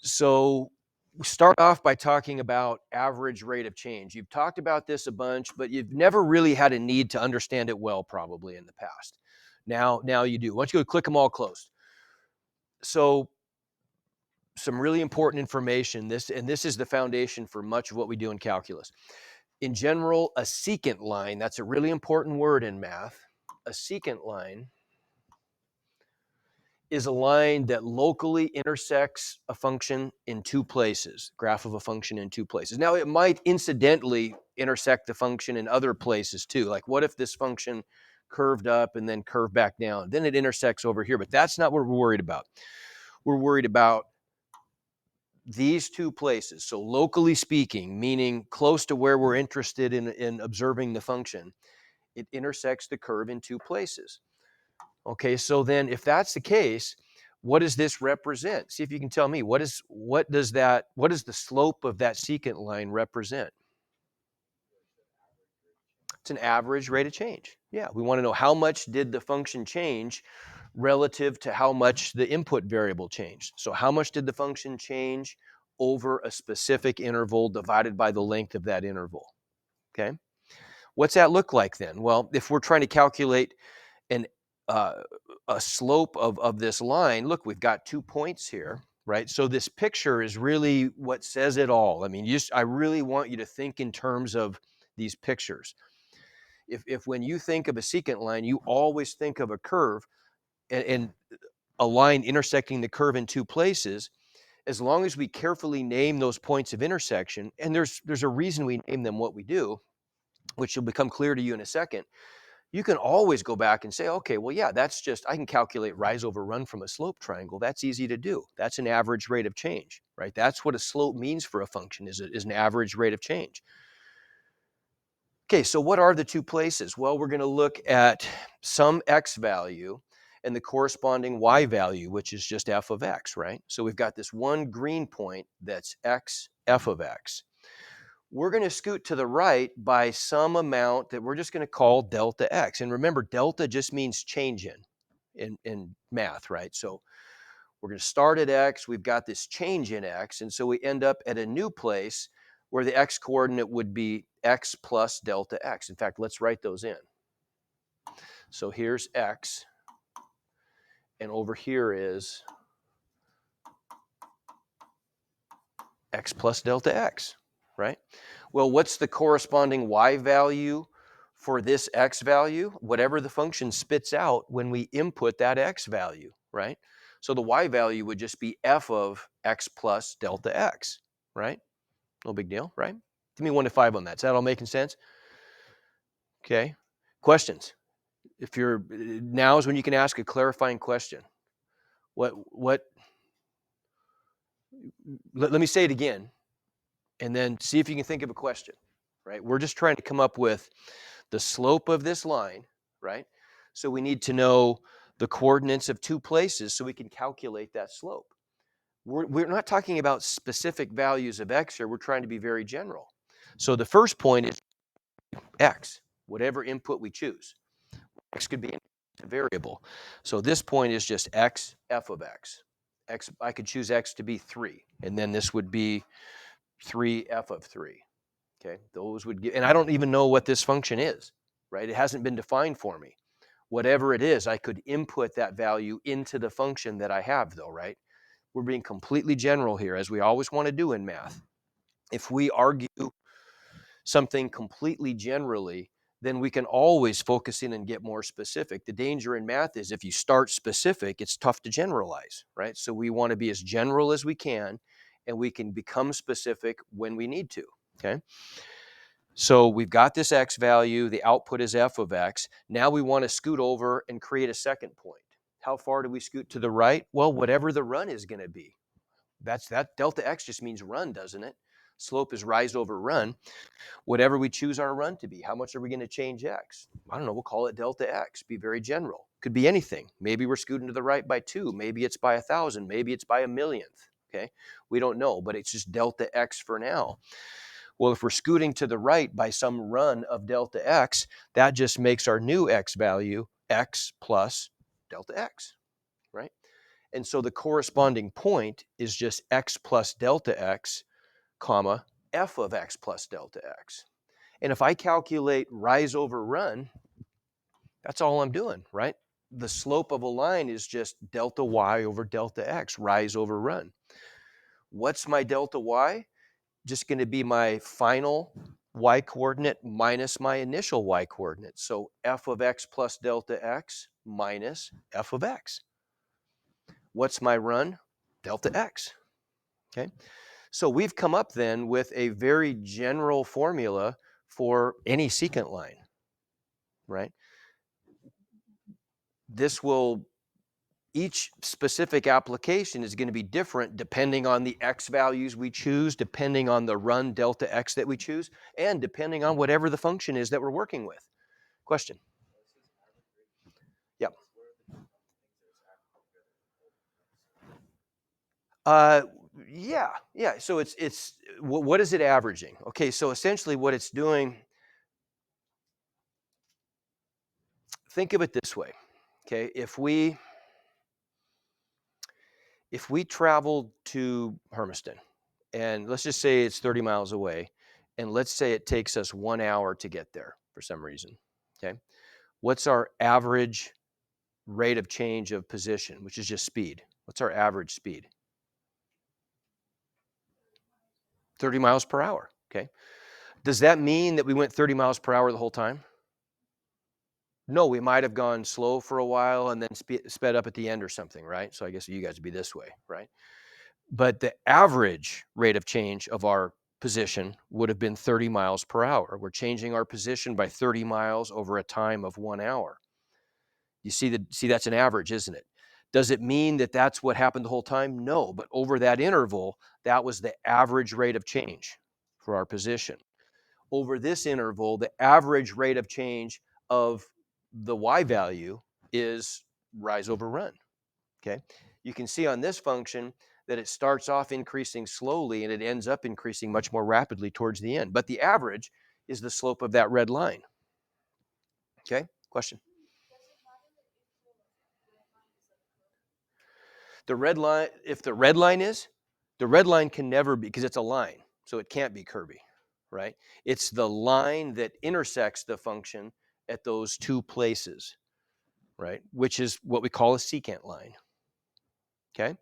So we start off by talking about average rate of change. You've talked about this a bunch, but you've never really had a need to understand it well, probably in the past. Now you do. Why don't you go click them all closed? So some really important information. This is the foundation for much of what we do in calculus. In general, a secant line, that's a really important word in math. A secant line is a line that locally intersects a function in two places, graph of a function in two places. Now, it might incidentally intersect the function in other places too. Like, what if this function curved up and then curved back down? Then it intersects over here, but that's not what we're worried about. We're worried about these two places. So locally speaking, meaning close to where we're interested in observing the function, it intersects the curve in two places. Okay, so then if that's the case, what does this represent? See if you can tell me, what does the slope of that secant line represent? It's an average rate of change. Yeah, we want to know how much did the function change relative to how much the input variable changed. So how much did the function change over a specific interval divided by the length of that interval? Okay, what's that look like then? Well, if we're trying to calculate an a slope of this line, look, we've got 2 points here, right? So this picture is really what says it all. I mean, I really want you to think in terms of these pictures. If when you think of a secant line, you always think of a curve and a line intersecting the curve in two places, as long as we carefully name those points of intersection, and there's a reason we name them what we do, which will become clear to you in a second, you can always go back and say, okay, well, yeah, that's just, I can calculate rise over run from a slope triangle. That's easy to do. That's an average rate of change, right? That's what a slope means for a function, is an average rate of change. Okay, so what are the two places? Well, we're going to look at some x value and the corresponding y value, which is just f of x, right? So we've got this one green point that's x, f of x. We're going to scoot to the right by some amount that we're just going to call delta x. And remember, delta just means change in math, right? So we're going to start at x. We've got this change in x. And so we end up at a new place where the x coordinate would be x plus delta x. In fact, let's write those in. So here's x. And over here is x plus delta x, right? Well, what's the corresponding y value for this x value? Whatever the function spits out when we input that x value, right? So the y value would just be f of x plus delta x, right? No big deal, right? Give me 1 to 5 on that. Is that all making sense? Okay. Questions? Now is when you can ask a clarifying question. Let me say it again, and then see if you can think of a question, right? We're just trying to come up with the slope of this line, right? So we need to know the coordinates of two places so we can calculate that slope. We're not talking about specific values of x here. We're trying to be very general. So the first point is x, whatever input we choose. X could be a variable. So this point is just x, f of x. X, I could choose x to be 3, and then this would be 3 f of 3. Okay, those would give, and I don't even know what this function is, right? It hasn't been defined for me. Whatever it is, I could input that value into the function that I have though, right? We're being completely general here, as we always want to do in math. If we argue something completely generally, then we can always focus in and get more specific. The danger in math is if you start specific, it's tough to generalize, right? So we want to be as general as we can, and we can become specific when we need to, okay? So we've got this x value, the output is f of x. Now we want to scoot over and create a second point. How far do we scoot to the right? Well, whatever the run is going to be. That delta x just means run, doesn't it? Slope is rise over run. Whatever we choose our run to be, how much are we going to change x? I don't know, we'll call it delta x, be very general. Could be anything. Maybe we're scooting to the right by 2, maybe it's by 1,000, maybe it's by 1,000,000th, okay? We don't know, but it's just delta x for now. Well, if we're scooting to the right by some run of delta x, that just makes our new x value x plus delta x, right? And so the corresponding point is just x plus delta x, comma, f of x plus delta x. And if I calculate rise over run, that's all I'm doing, right? The slope of a line is just delta y over delta x, rise over run. What's my delta y? Just going to be my final y coordinate minus my initial y coordinate. So f of x plus delta x minus f of x. What's my run? Delta x. Okay. So we've come up then with a very general formula for any secant line, right? This will, each specific application is going to be different depending on the x values we choose, depending on the run delta x that we choose, and depending on whatever the function is that we're working with. Question? Yeah. Uh, yeah. So it's what is it averaging? Okay, so essentially what it's doing, think of it this way. Okay, if we traveled to Hermiston, and let's just say it's 30 miles away, and let's say it takes us 1 hour to get there for some reason. Okay, what's our average rate of change of position, which is just speed? What's our average speed? 30 miles per hour. Okay. Does that mean that we went 30 miles per hour the whole time? No, we might have gone slow for a while and then sped up at the end or something, right? So I guess you guys would be this way, right? But the average rate of change of our position would have been 30 miles per hour. We're changing our position by 30 miles over a time of 1 hour. You see that's an average, isn't it? Does it mean that that's what happened the whole time? No, but over that interval, that was the average rate of change for our position. Over this interval, the average rate of change of the y value is rise over run. Okay, you can see on this function that it starts off increasing slowly and it ends up increasing much more rapidly towards the end. But the average is the slope of that red line. Okay, question? The red line, if the red line is, the red line can never be, because it's a line, so it can't be curvy, right? It's the line that intersects the function at those two places, right? Which is what we call a secant line. Okay?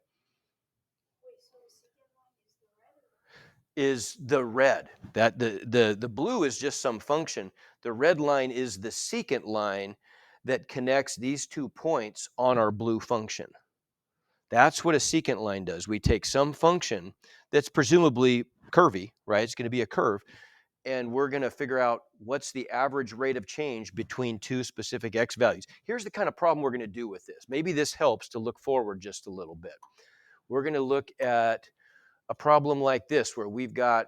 Is the red. That the blue is just some function. The red line is the secant line that connects these 2 points on our blue function. That's what a secant line does. We take some function that's presumably curvy, right? It's going to be a curve, and we're going to figure out what's the average rate of change between 2 specific x values. Here's the kind of problem we're going to do with this. Maybe this helps to look forward just a little bit. We're going to look at a problem like this where we've got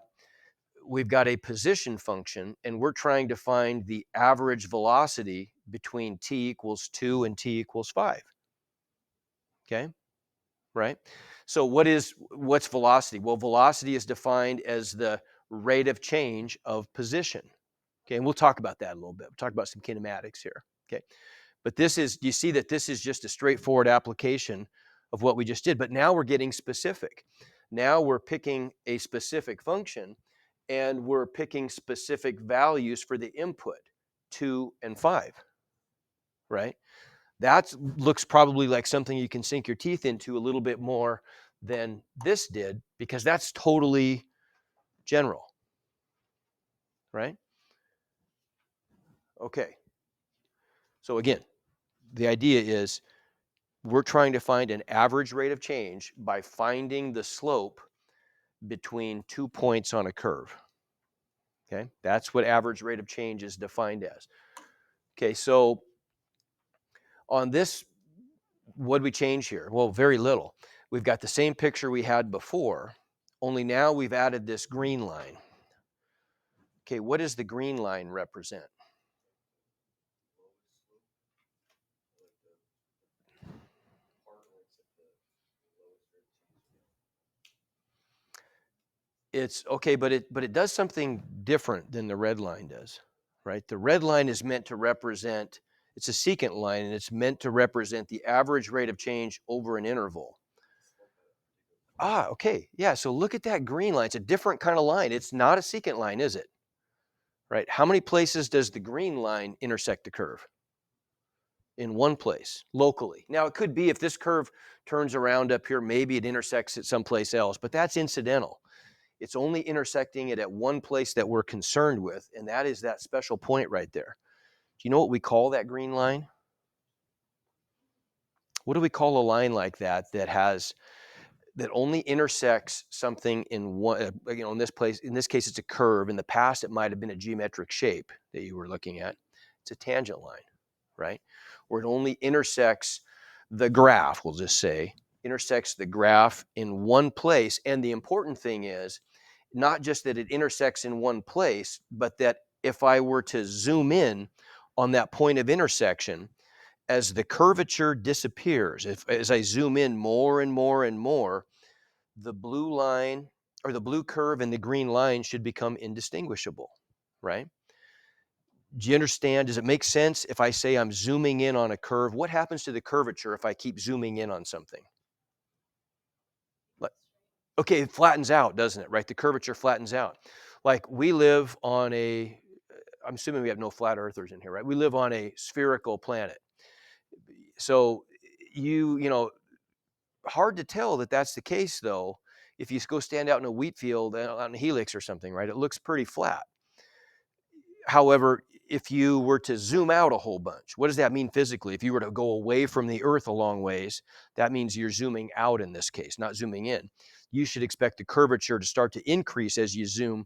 a position function and we're trying to find the average velocity between t equals 2 and t equals 5. Okay? Right? So what's velocity? Well, velocity is defined as the rate of change of position. Okay, and we'll talk about that a little bit. We'll talk about some kinematics here. Okay, but you see that this is just a straightforward application of what we just did, but now we're getting specific. Now we're picking a specific function and we're picking specific values for the input, 2 and 5, right? That looks probably like something you can sink your teeth into a little bit more than this did, because that's totally general, right? Okay. So again, the idea is we're trying to find an average rate of change by finding the slope between 2 points on a curve. Okay, that's what average rate of change is defined as. Okay, so on this, what did we change here? Well, very little. We've got the same picture we had before, only now we've added this green line. Okay, what does the green line represent? It's okay, but it does something different than the red line does, right? The red line is meant to represent, It's a secant line, and it's meant to represent the average rate of change over an interval. Okay. Yeah, so look at that green line. It's a different kind of line. It's not a secant line, is it? Right? How many places does the green line intersect the curve? In one place, locally. Now, it could be if this curve turns around up here, maybe it intersects it someplace else, but that's incidental. It's only intersecting it at one place that we're concerned with, and that is that special point right there. Do you know what we call that green line? What do we call a line like that that only intersects something in one, in this case, it's a curve. In the past, it might have been a geometric shape that you were looking at. It's a tangent line, right? Where it only intersects the graph, we'll just say, intersects the graph in one place. And the important thing is not just that it intersects in one place, but that if I were to zoom in on that point of intersection, as the curvature disappears, as I zoom in more and more and more, the blue line or the blue curve and the green line should become indistinguishable, right? Do you understand? Does it make sense if I say I'm zooming in on a curve? What happens to the curvature if I keep zooming in on something? Okay, it flattens out, doesn't it? Right? The curvature flattens out. Like we live on I'm assuming we have no flat earthers in here, right? We live on a spherical planet. So you know, hard to tell that that's the case though. If you go stand out in a wheat field on a helix or something, right? It looks pretty flat. However, if you were to zoom out a whole bunch, what does that mean physically? If you were to go away from the Earth a long ways, that means you're zooming out in this case, not zooming in. You should expect the curvature to start to increase as you zoom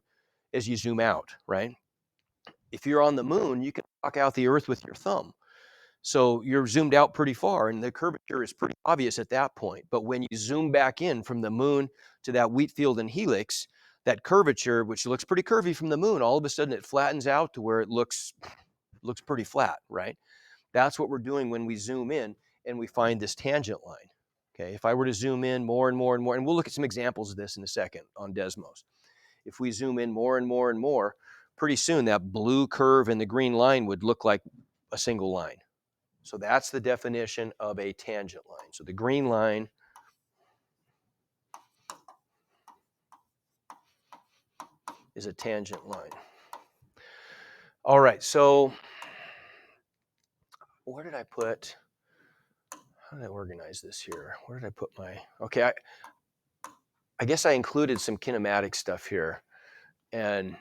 out, right? If you're on the moon, you can block out the Earth with your thumb. So you're zoomed out pretty far, and the curvature is pretty obvious at that point. But when you zoom back in from the moon to that wheat field and helix, that curvature, which looks pretty curvy from the moon, all of a sudden it flattens out to where it looks pretty flat, right? That's what we're doing when we zoom in and we find this tangent line. Okay, if I were to zoom in more and more and more, and we'll look at some examples of this in a second on Desmos. If we zoom in more and more and more, pretty soon that blue curve and the green line would look like a single line. So that's the definition of a tangent line. So the green line is a tangent line. All right, so where did I put, how did I organize this here? Where did I put my, okay, I guess I included some kinematic stuff here, and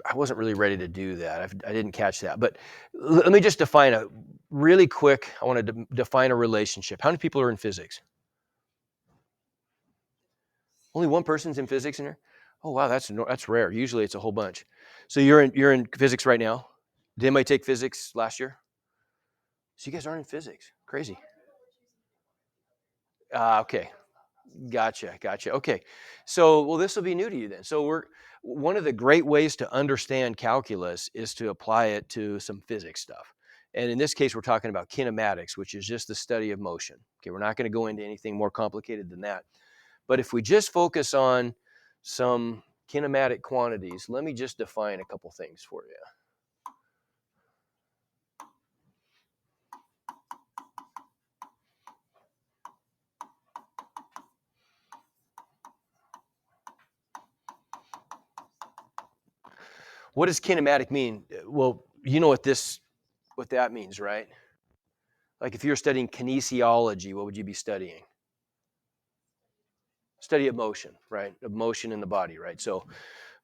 I wasn't really ready to do that. I didn't catch that, but let me just define a really quick, I want to define a relationship. How many people are in physics? Only one person's in physics in here? Oh wow, that's rare. Usually it's a whole bunch. So you're in physics right now? Did anybody take physics last year? So you guys aren't in physics. Crazy. Okay. Gotcha. Okay. So, well, this will be new to you then. So one of the great ways to understand calculus is to apply it to some physics stuff. And in this case, we're talking about kinematics, which is just the study of motion. Okay, we're not going to go into anything more complicated than that. But if we just focus on some kinematic quantities, let me just define a couple things for you. What does kinematic mean? Well, you know what that means, right? Like if you're studying kinesiology, what would you be studying? Study of motion, right? Of motion in the body, right? So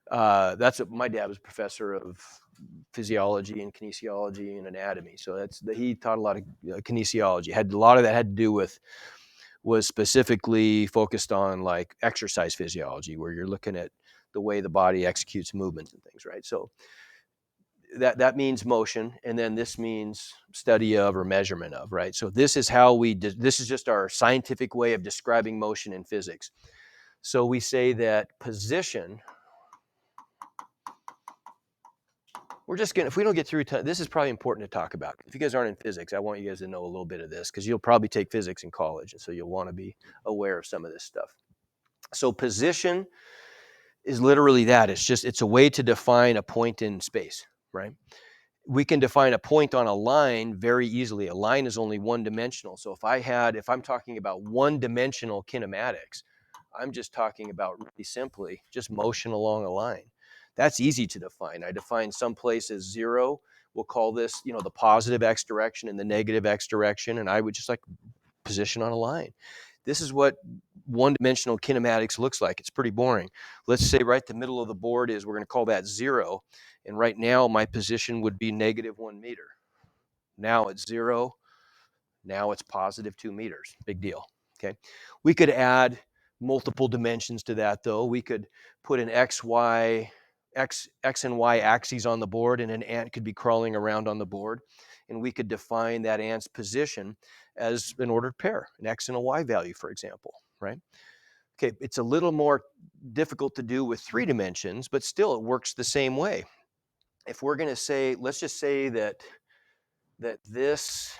that's what my dad was a professor of physiology and kinesiology and anatomy. So he taught a lot of kinesiology. Had a lot of that had to do with, was specifically focused on like exercise physiology, where you're looking at the way the body executes movements and things, right? So that means motion, and then this means study of or measurement of, right? So this is this is just our scientific way of describing motion in physics. So we say that position, we're just gonna, if we don't get through, this is probably important to talk about. If you guys aren't in physics, I want you guys to know a little bit of this, because you'll probably take physics in college, and so you'll want to be aware of some of this stuff. So position is literally that. It's a way to define a point in space, right? we can define a point on a line very easily. A line is only one dimensional. So if I'm talking about one dimensional kinematics, I'm just talking about really simply just motion along a line. That's easy to define. I define some place as 0. We'll call this, the positive x direction and the negative x direction. And I would just like position on a line. This is what one-dimensional kinematics looks like. It's pretty boring. Let's say right the middle of the board is, we're going to call that 0. And right now my position would be -1 meter. Now it's 0. Now it's +2 meters. Big deal. Okay. We could add multiple dimensions to that though. We could put an x and y axes on the board, and an ant could be crawling around on the board. And we could define that ant's position as an ordered pair, an x and a y value, for example, right? Okay, it's a little more difficult to do with 3 dimensions, but still it works the same way. If we're going to say, let's just say that this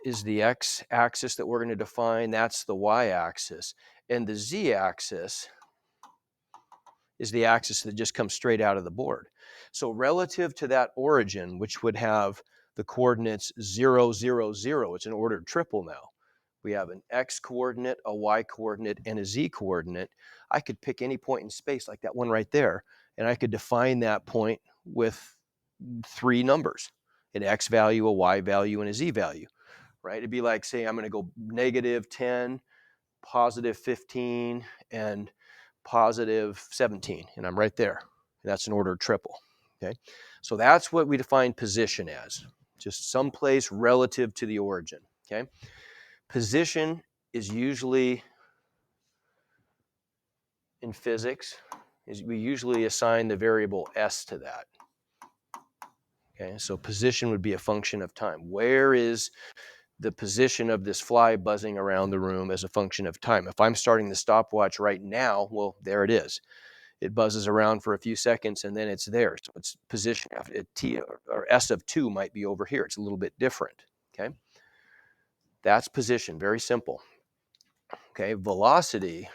is the x-axis that we're going to define, that's the y-axis, and the z-axis is the axis that just comes straight out of the board. So relative to that origin, which would have the coordinates 0, 0, 0, it's an ordered triple now. We have an x coordinate, a y coordinate, and a z coordinate. I could pick any point in space like that one right there, and I could define that point with 3 numbers, an x value, a y value, and a z value, right? It'd be like saying I'm going to go -10, +15, and +17, and I'm right there. That's an ordered triple, okay? So that's what we define position as, just someplace relative to the origin, okay? Position is usually, in physics, we usually assign the variable s to that, okay? So position would be a function of time. Where is the position of this fly buzzing around the room as a function of time? If I'm starting the stopwatch right now, well, there it is. It buzzes around for a few seconds and then it's there. So its position, t or s of 2 might be over here. It's a little bit different, okay? That's position, very simple. Okay, velocity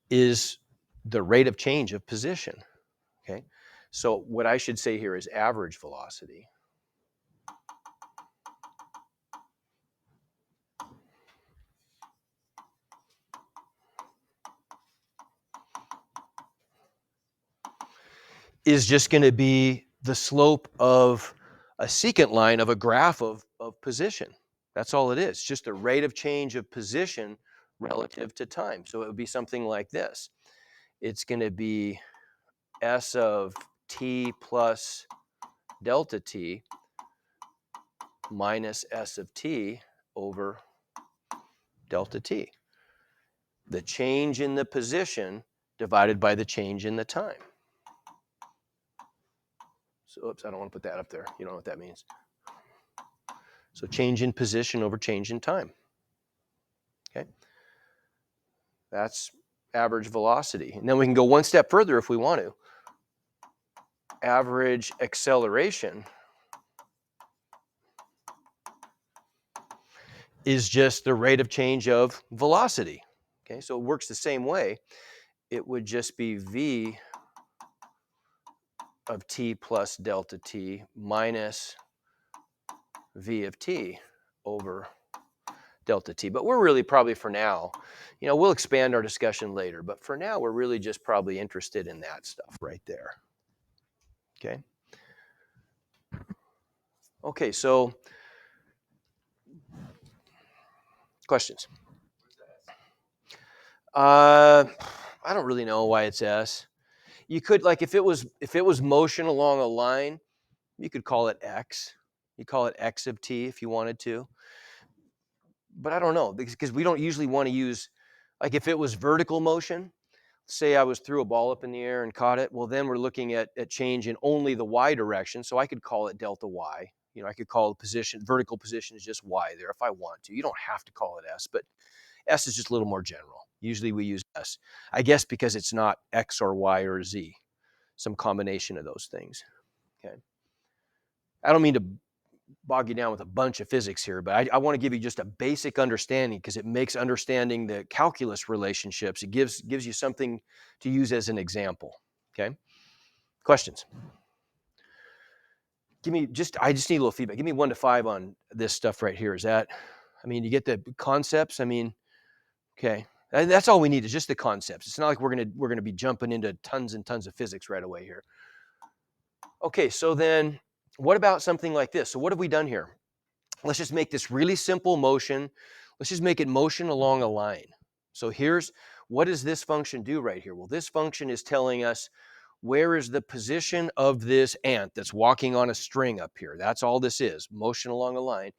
is the rate of change of position, okay? So what I should say here is average velocity is just going to be the slope of a secant line of a graph of position. That's all it is, just the rate of change of position relative to time. So it would be something like this. It's going to be s of t plus delta t minus s of t over delta t. The change in the position divided by the change in the time. So, oops, I don't want to put that up there. You don't know what that means. So change in position over change in time. Okay. That's average velocity. And then we can go one step further if we want to. Average acceleration is just the rate of change of velocity. Okay, so it works the same way. It would just be v of t plus delta t minus v of t over delta t. But we're really probably for now, we'll expand our discussion later, but for now we're really just probably interested in that stuff right there. Okay. Okay, so questions? I don't really know why it's s. You could, like, if it was motion along a line, you could call it x. You call it x of t if you wanted to. But I don't know, because we don't usually want to use, like, if it was vertical motion, say I was threw a ball up in the air and caught it, well, then we're looking at change in only the y direction. So I could call it delta y. I could call the position, vertical position is just y there if I want to. You don't have to call it s, but s is just a little more general. Usually we use s, I guess, because it's not x or y or z, some combination of those things. Okay. I don't mean to bog you down with a bunch of physics here, but I want to give you just a basic understanding, because it makes understanding the calculus relationships, it gives you something to use as an example. Okay. Questions? I just need a little feedback. Give me 1 to 5 on this stuff right here. Is that, I mean, you get the concepts? I mean, okay. And that's all we need is just the concepts. It's not like we're gonna be jumping into tons and tons of physics right away here. Okay, so then what about something like this? So what have we done here? Let's just make this really simple motion. Let's just make it motion along a line. So here's, what does this function do right here? Well, this function is telling us where is the position of this ant that's walking on a string up here. That's all this is, motion along a line.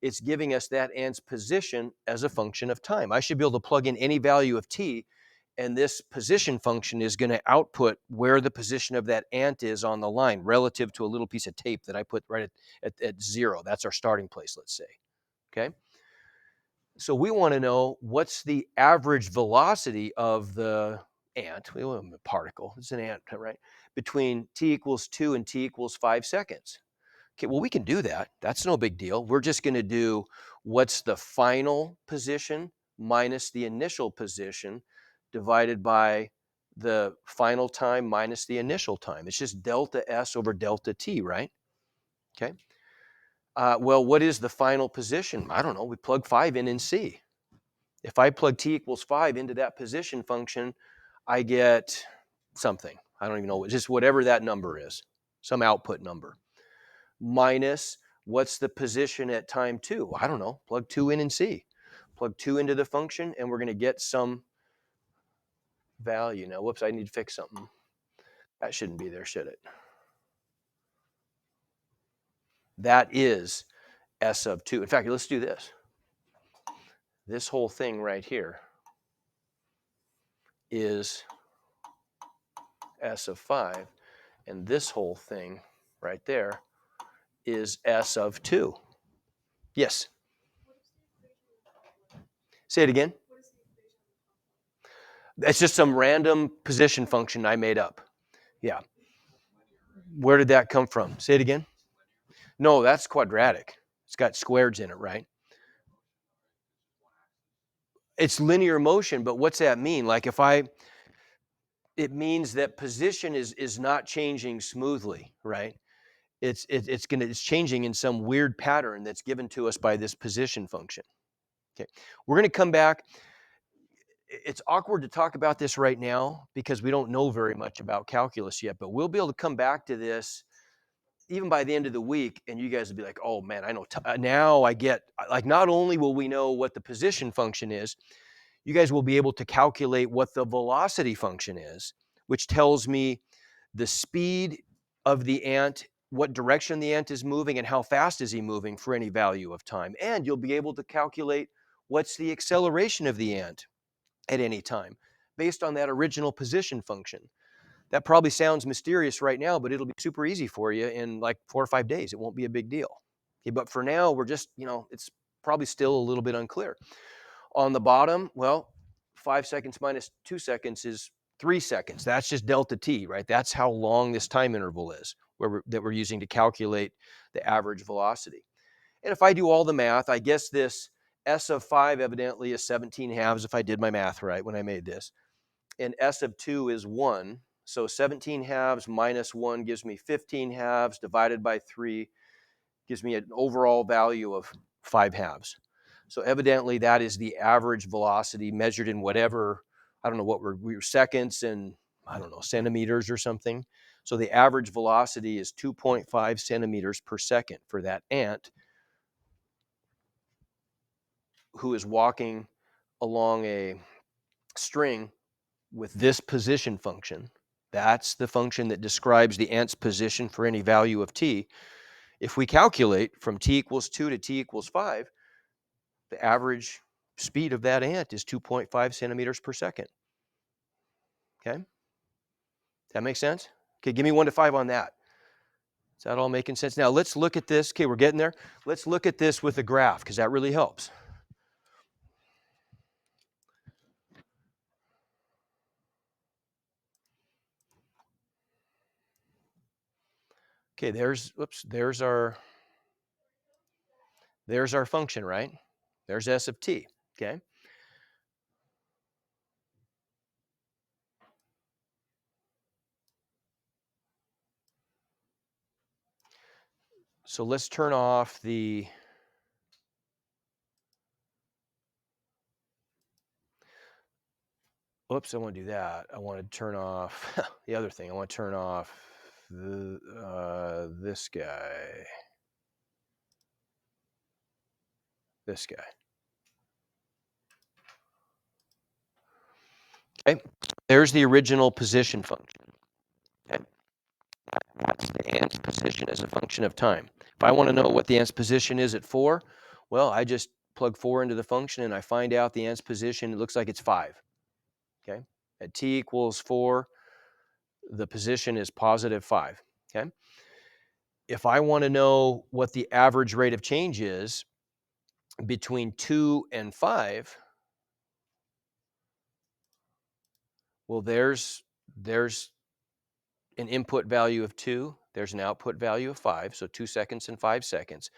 It's giving us that ant's position as a function of time. I should be able to plug in any value of t, and this position function is going to output where the position of that ant is on the line relative to a little piece of tape that I put right at 0. That's our starting place, let's say. Okay. So we want to know what's the average velocity of the ant, we want a particle, it's an ant, right? Between t equals 2 and t equals 5 seconds. Okay, well, we can do that. That's no big deal. We're just going to do what's the final position minus the initial position divided by the final time minus the initial time. It's just delta S over delta T, right? Okay. Well, what is the final position? I don't know. We plug 5 in and see. If I plug t equals 5 into that position function, I get something. I don't even know, just whatever that number is, some output number, minus what's the position at time 2? I don't know. Plug 2 in and see. Plug 2 into the function, and we're going to get some value. Now, whoops, I need to fix something. That shouldn't be there, should it? That is S of 2. In fact, let's do this. This whole thing right here is S of 5, and this whole thing right there is S of 2. Yes? Say it again. It's just some random position function I made up. Yeah. Where did that come from? Say it again. No, that's quadratic. It's got squares in it, right? It's linear motion, but what's that mean? Like it means that position is not changing smoothly, right? It's changing in some weird pattern that's given to us by this position function. Okay. We're going to come back. It's awkward to talk about this right now because we don't know very much about calculus yet, but we'll be able to come back to this even by the end of the week, and you guys will be like, oh man, I know, now I get, like, not only will we know what the position function is, you guys will be able to calculate what the velocity function is, which tells me the speed of the ant, what direction the ant is moving, and how fast is he moving for any value of time. And you'll be able to calculate what's the acceleration of the ant at any time based on that original position function. That probably sounds mysterious right now, but it'll be super easy for you in like 4 or 5 days. It won't be a big deal. Okay, but for now, we're just, it's probably still a little bit unclear. On the bottom, well, 5 seconds minus 2 seconds is 3 seconds. That's just delta t, right? That's how long this time interval is that we're using to calculate the average velocity. And if I do all the math, I guess this S of 5 evidently is 17 halves if I did my math right when I made this. And S of 2 is 1. So 17 halves minus 1 gives me 15 halves, divided by 3 gives me an overall value of 5 halves. So evidently that is the average velocity measured in whatever, I don't know what we're seconds and, I don't know, centimeters or something. So the average velocity is 2.5 centimeters per second for that ant who is walking along a string with this position function. That's the function that describes the ant's position for any value of t. If we calculate from t equals 2 to t equals 5, the average speed of that ant is 2.5 centimeters per second. Okay? That makes sense? Okay, give me 1 to 5 on that. Is that all making sense? Now let's look at this. Okay, we're getting there. Let's look at this with a graph because that really helps. Okay, there's our function, right? There's S of t, okay? So let's turn off the, oops, I want to do that. I want to turn off the other thing. I want to turn off this guy. This guy. Okay, there's the original position function. Okay, that's the nth position as a function of time. If I want to know what the nth position is at 4, well, I just plug 4 into the function and I find out the nth position. It looks like it's 5. Okay, at t equals 4, the position is positive 5. Okay, if I want to know what the average rate of change is between 2 and 5, well, there's an input value of 2, there's an output value of 5, so 2 seconds and 5 seconds.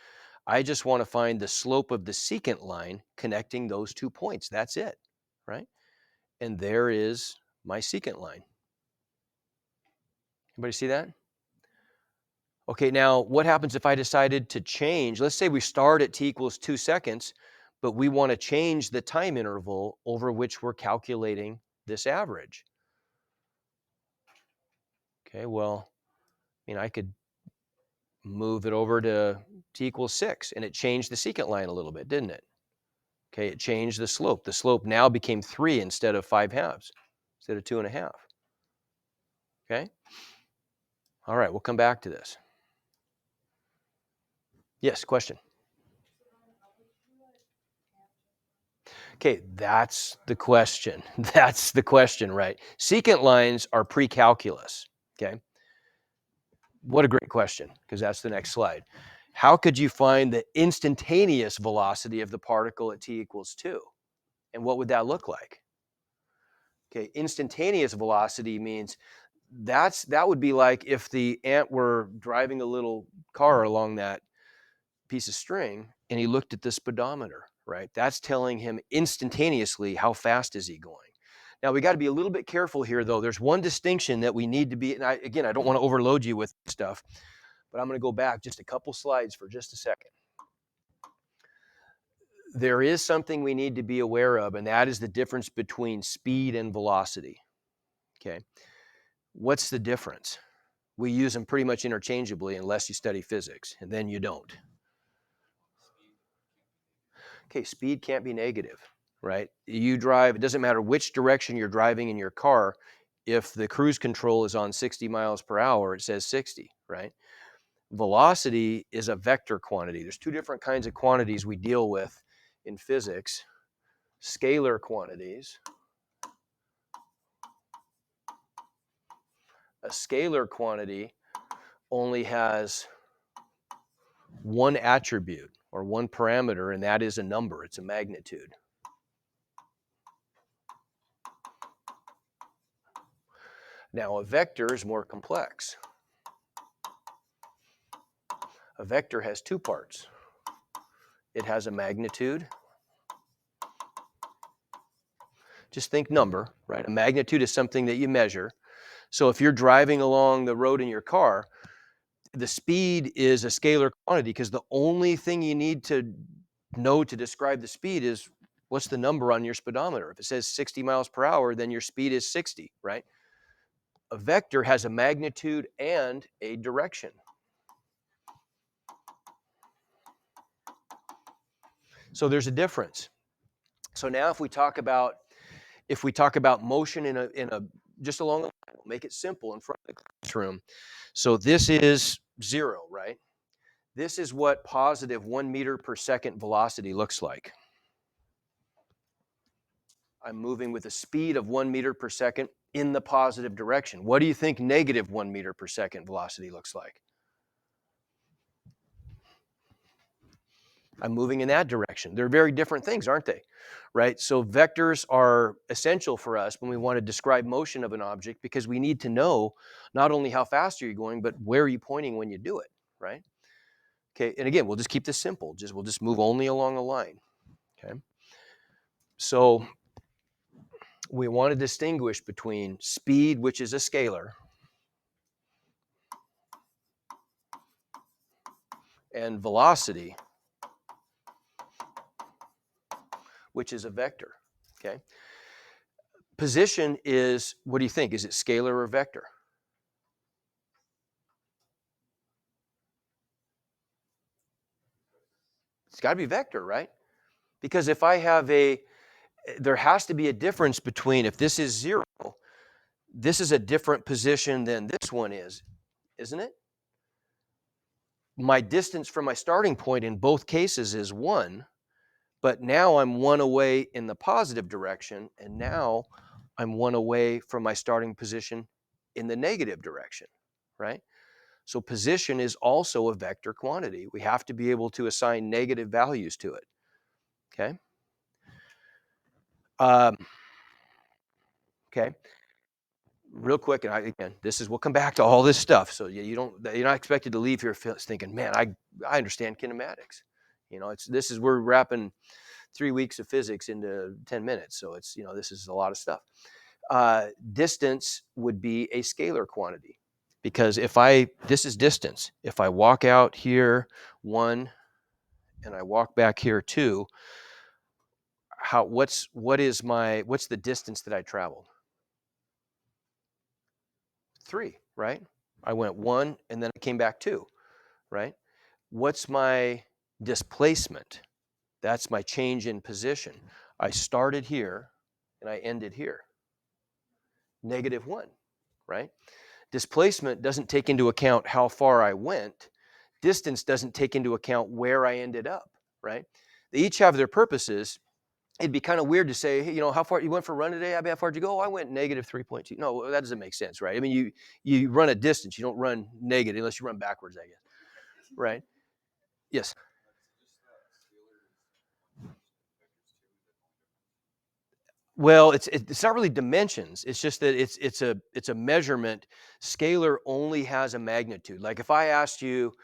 I just want to find the slope of the secant line connecting those 2 points. That's it, right? And there is my secant line. Anybody see that? Okay, now what happens if I decided to change? Let's say we start at t equals 2 seconds, but we want to change the time interval over which we're calculating this average. Okay, well, I could move it over to t equals 6, and it changed the secant line a little bit, didn't it? Okay, it changed the slope. The slope now became 3 instead of 5/2, instead of 2.5. Okay? All right, we'll come back to this. Yes, question? Okay, that's the question. That's the question, right? Secant lines are pre-calculus, okay? What a great question, because that's the next slide. How could you find the instantaneous velocity of the particle at t equals 2? And what would that look like? Okay, instantaneous velocity means that would be like if the ant were driving a little car along that piece of string and he looked at the speedometer, right? That's telling him instantaneously how fast is he going. Now we got to be a little bit careful here though. There's one distinction that we need to be, and I don't want to overload you with stuff, but I'm going to go back just a couple slides for just a second. There is something we need to be aware of, and that is the difference between speed and velocity. Okay. What's the difference? We use them pretty much interchangeably unless you study physics, and then you don't. Okay, speed can't be negative, right? You drive, it doesn't matter which direction you're driving in your car. If the cruise control is on 60 miles per hour, it says 60, right? Velocity is a vector quantity. There's 2 different kinds of quantities we deal with in physics. Scalar quantities. A scalar quantity only has one attribute or one parameter, and that is a number. It's a magnitude. Now, a vector is more complex. A vector has 2 parts. It has a magnitude. Just think number, right? A magnitude is something that you measure. So if you're driving along the road in your car, the speed is a scalar quantity because the only thing you need to know to describe the speed is what's the number on your speedometer. If it says 60 miles per hour, then your speed is 60, right? A vector has a magnitude and a direction. So there's a difference. So now if we talk about motion in a just along the line, we'll make it simple in front of the classroom. So this is 0, right? This is what positive 1 meter per second velocity looks like. I'm moving with a speed of 1 meter per second in the positive direction. What do you think negative 1 meter per second velocity looks like? I'm moving in that direction. They're very different things, aren't they? Right? So vectors are essential for us when we want to describe motion of an object because we need to know not only how fast are you going, but where are you pointing when you do it, right? Okay, and again, we'll just keep this simple. We'll just move only along a line, okay? So we want to distinguish between speed, which is a scalar, and velocity, which is a vector, okay? Position is, what do you think? Is it scalar or vector? It's got to be vector, right? Because if I have there has to be a difference between, if this is 0, this is a different position than this one is, isn't it? My distance from my starting point in both cases is 1, but now I'm 1 away in the positive direction, and now I'm 1 away from my starting position in the negative direction, right? So position is also a vector quantity. We have to be able to assign negative values to it, okay? Okay, real quick, and again, we'll come back to all this stuff. So you're not expected to leave here thinking, man, I understand kinematics. We're wrapping 3 weeks of physics into 10 minutes. So this is a lot of stuff. Distance would be a scalar quantity, because this is distance. If I walk out here 1 and I walk back here 2, what's the distance that I traveled? 3, right? I went 1 and then I came back 2, right? What's my displacement? That's my change in position. I started here and I ended here. -1, right? Displacement doesn't take into account how far I went. Distance doesn't take into account where I ended up, right? They each have their purposes. It'd be kind of weird to say, hey, how far you went for a run today? How far did you go? Oh, I went -3.2. No, that doesn't make sense, right? I mean, you run a distance. You don't run negative unless you run backwards, I guess, right? Yes. Well, it's not really dimensions. It's just that it's a measurement. Scalar only has a magnitude. Like if I asked you,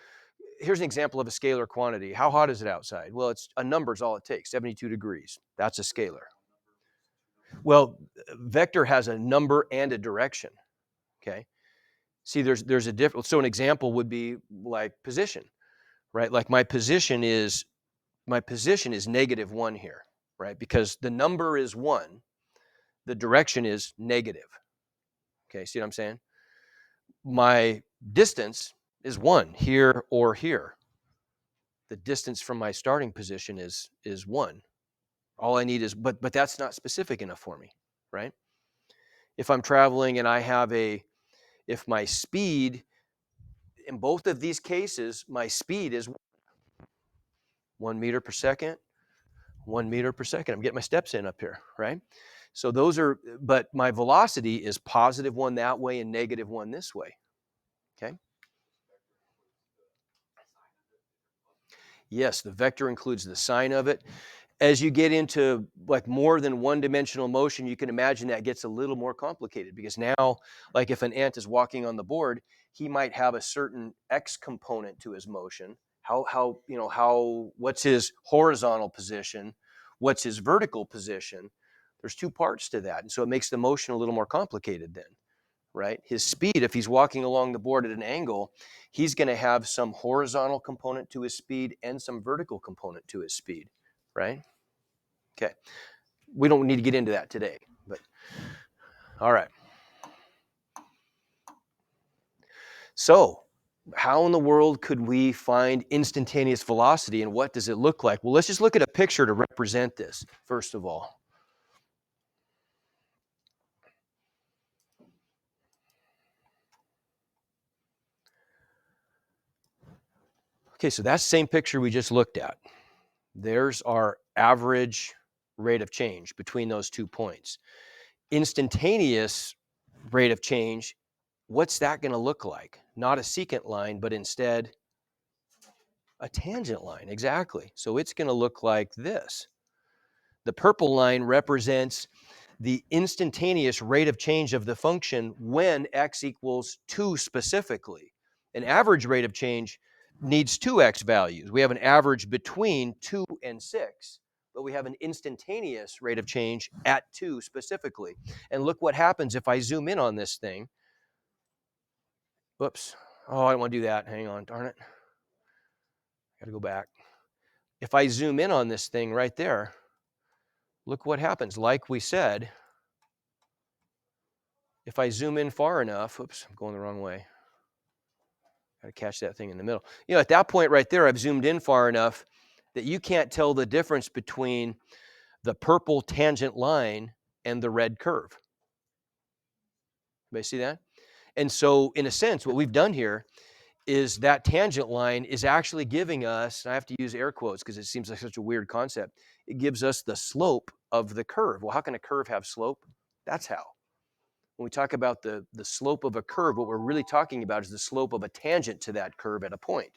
here's an example of a scalar quantity. How hot is it outside? Well, it's a number is all it takes, 72 degrees. That's a scalar. Well, vector has a number and a direction, okay? See, there's a difference. So an example would be like position, right? Like my position is -1 here, right? Because the number is 1, the direction is negative. Okay, see what I'm saying? My distance is 1 here or here. The distance from my starting position is 1. All I need is, but that's not specific enough for me, right? If I'm traveling and if my speed, in both of these cases, my speed is 1 meter per second, 1 meter per second. I'm getting my steps in up here, right? So but my velocity is +1 that way and -1 this way, okay? Yes, the vector includes the sign of it. As you get into like more than one-dimensional motion, you can imagine that gets a little more complicated, because now, like if an ant is walking on the board, he might have a certain X component to his motion. What's his horizontal position? What's his vertical position? There's 2 parts to that. And so it makes the motion a little more complicated then, right? His speed, if he's walking along the board at an angle, he's going to have some horizontal component to his speed and some vertical component to his speed, right? Okay. We don't need to get into that today, but all right. So, how in the world could we find instantaneous velocity, and what does it look like? Well, let's just look at a picture to represent this, first of all. Okay, so that's the same picture we just looked at. There's our average rate of change between those 2 points. Instantaneous rate of change, what's that going to look like? Not a secant line, but instead a tangent line. Exactly. So it's going to look like this. The purple line represents the instantaneous rate of change of the function when x equals 2 specifically. An average rate of change needs 2x values. We have an average between 2 and 6, but we have an instantaneous rate of change at 2 specifically. And look what happens if I zoom in on this thing. Whoops. Oh, I don't want to do that. Hang on, darn it. Got to go back. If I zoom in on this thing right there, look what happens. Like we said, if I zoom in far enough, oops, I'm going the wrong way. Got to catch that thing in the middle. At that point right there, I've zoomed in far enough that you can't tell the difference between the purple tangent line and the red curve. Everybody see that? And so in a sense, what we've done here is that tangent line is actually giving us, and I have to use air quotes because it seems like such a weird concept, it gives us the slope of the curve. Well, how can a curve have slope? That's how. When we talk about the slope of a curve, what we're really talking about is the slope of a tangent to that curve at a point.